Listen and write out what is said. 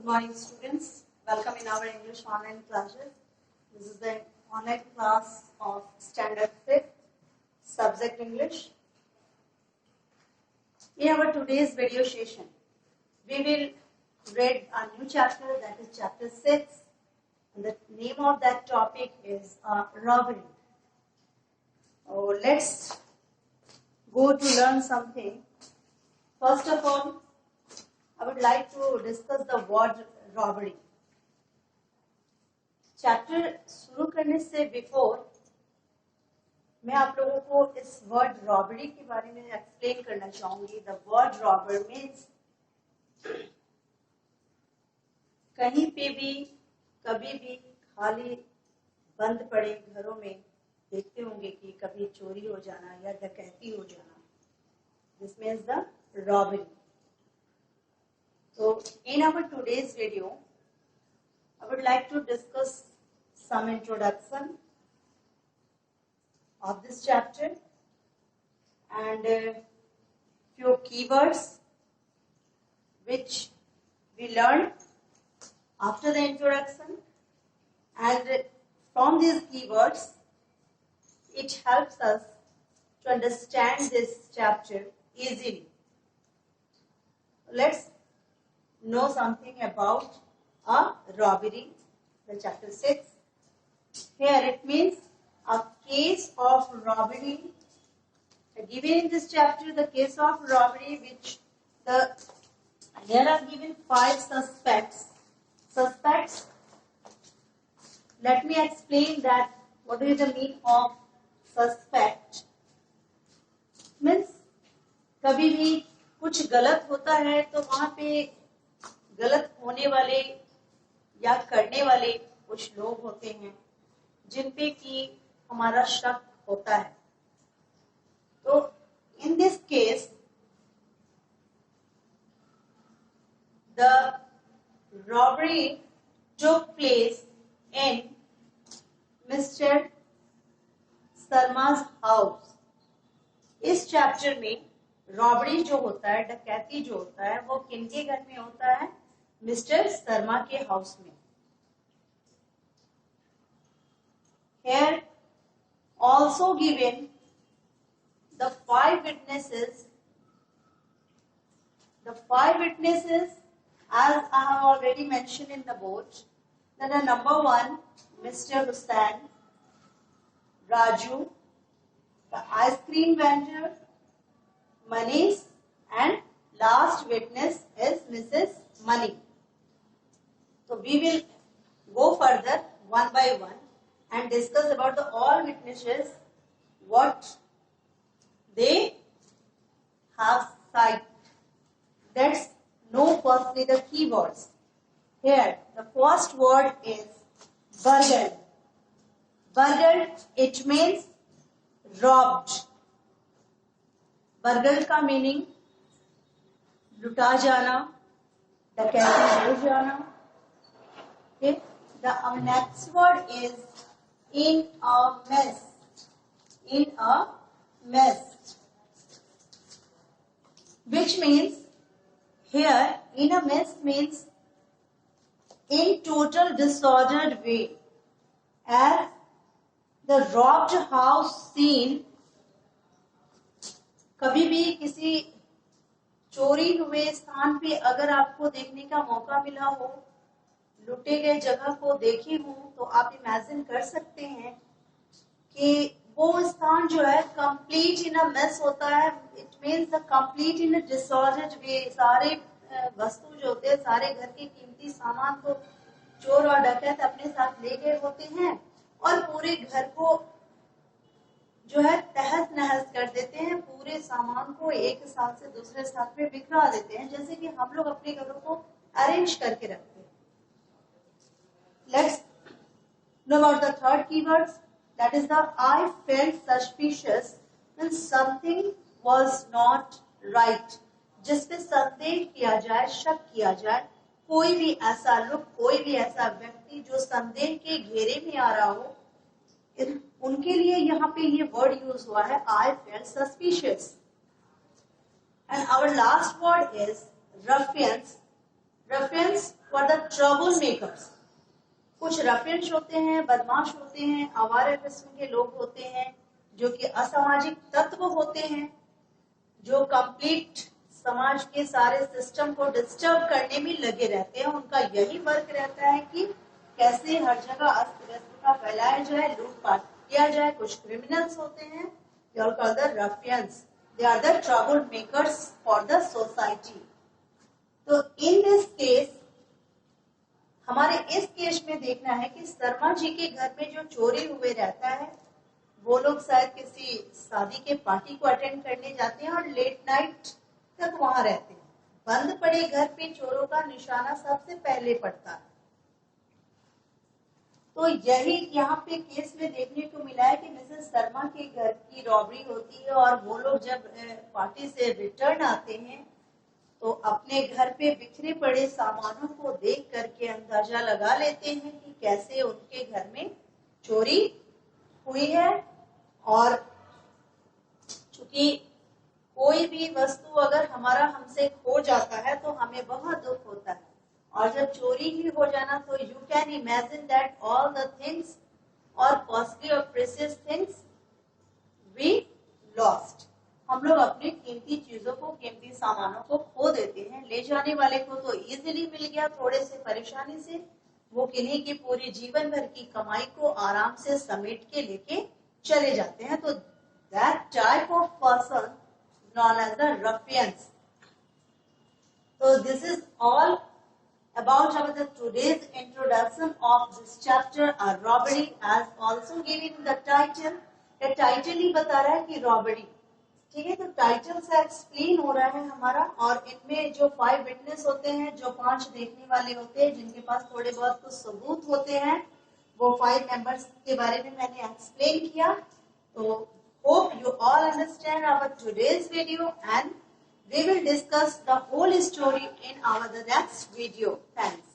Good morning, students. Welcome in our English online classes. This is the online class of Standard 5th, Subject English. In our today's video session, we will read a new chapter, that is chapter 6. And the name of that topic is robbery. Oh, let's go to learn something. First of all, I would like to discuss the word robbery. Chapter शुरू करने से before मैं आप लोगों को इस word robbery के बारे में एक्सप्लेन करना चाहूंगी. द वर्ड रॉबर मीन्स कहीं पे भी कभी भी खाली बंद पड़े घरों में देखते होंगे कि कभी चोरी हो जाना या डकैती हो जाना. This means the robbery. So, in our today's video, I would like to discuss some introduction of this chapter and few keywords which we learned after the introduction, and from these keywords it helps us to understand this chapter easily. Let's know something about a robbery, the chapter 6. Here it means a case of robbery. Given in this chapter, the case of robbery, which there are given 5 suspects. Suspects. Let me explain that. What is the meaning of suspect? Means कभी भी कुछ गलत होता है तो वहां पे गलत होने वाले या करने वाले कुछ लोग होते हैं जिन पे कि हमारा शक होता है. तो in this case the robbery took place in Mr Sharma's house. इस चैप्टर में रॉबरी जो होता है, डकैती जो होता है, वो किनके घर में होता है? मिस्टर शर्मा के हाउस में. Here also given the 5 witnesses. The 5 witnesses, as I have already mentioned in the board, that are number 1, Mr. Hussain, Raju, the ice cream vendor, Manish, and last witness is Mrs. Mani. So we will go further one by one and discuss about the all witnesses, what they have said. Let's know firstly the keywords. Here the first word is burgled. Burgled, it means robbed. burgled का meaning लुटा जाना, डकैती हो जाना. Okay. The next word is in a mess. In a mess, which means here in a mess means in total disordered way, as the robbed house scene. कभी भी किसी चोरी हुए स्थान पे अगर आपको देखने का मौका मिला हो, लुटे गए जगह को देखे हो, तो आप इमेजिन कर सकते हैं कि वो स्थान जो है कंप्लीट इन अ मेस होता है. It means the complete in a disordered way. सारे वस्तु जो होते हैं, सारे घर के कीमती सामान को चोर और डकैत अपने साथ ले गए होते हैं और पूरे घर को जो है तहस नहस कर देते हैं. पूरे सामान को एक स्थान से दूसरे स्थान पे बिखरा देते हैं, जैसे कि हम लोग अपने घरों को अरेंज करके रखते हैं. Let's know about the third keywords. That is the I felt suspicious when something was not right. जिस पे संदेह किया जाए, शक किया जाए, कोई भी ऐसा लोग, कोई भी ऐसा व्यक्ति जो संदेह के घेरे में आ रहा हो, उनके लिए यहाँ पे ये वर्ड यूज हुआ है, I felt suspicious. And our last word is ruffians. Ruffians for the trouble makers. कुछ रफियंस होते हैं, बदमाश होते हैं, आवारा किस्म के लोग होते हैं, जो कि असामाजिक तत्व होते हैं, जो कंप्लीट समाज के सारे सिस्टम को डिस्टर्ब करने में लगे रहते हैं। उनका यही वर्क रहता है कि कैसे हर जगह अस्त व्यस्तता फैलाया जाए, लूटपाट किया जाए। कुछ क्रिमिनल्स होते हैं, they are called the ruffians, they are the trouble makers for the society. तो इन दिस केस, हमारे इस केस में देखना है कि शर्मा जी के घर में जो चोरी हुए रहता है, वो लोग शायद किसी शादी के पार्टी को अटेंड करने जाते हैं और लेट नाइट तक वहां रहते हैं। बंद पड़े घर पे चोरों का निशाना सबसे पहले पड़ता है। तो यही यहाँ पे केस में देखने को मिला है कि मिसेस शर्मा के घर की रॉबरी होती है और वो लोग जब पार्टी से रिटर्न आते हैं तो अपने घर पे बिखरे पड़े सामानों को देख करके अंदाजा लगा लेते हैं कि कैसे उनके घर में चोरी हुई है। और चूंकि कोई भी वस्तु अगर हमारा हमसे खो जाता है तो हमें बहुत दुख होता है, और जब चोरी ही हो जाना तो you can imagine that all the things और कॉस्टली और प्रेशियस थिंग्स वी लॉस्ट। हम लोग अपनी कीमती चीजों को, कीमती सामानों को खो देते हैं। ले जाने वाले को तो इजीली मिल गया, थोड़े से परेशानी से, वो किन्हीं की पूरी जीवन भर की कमाई को आराम से समेट के लेके चले जाते हैं। तो that type of person known as the ruffians. So this is all about our today's introduction of this chapter, a robbery, as also given the title. The title ही बता रहा है कि robbery, ठीक है। तो टाइटल से एक्सप्लेन हो रहा है हमारा, और इनमें जो 5 विटनेस होते हैं, जो 5 देखने वाले होते हैं, जिनके पास थोड़े बहुत कुछ सबूत होते हैं, वो 5 मेंबर्स के बारे में मैंने एक्सप्लेन किया। तो hope you all understand our today's video, and we will discuss the whole story in our next video. Thanks.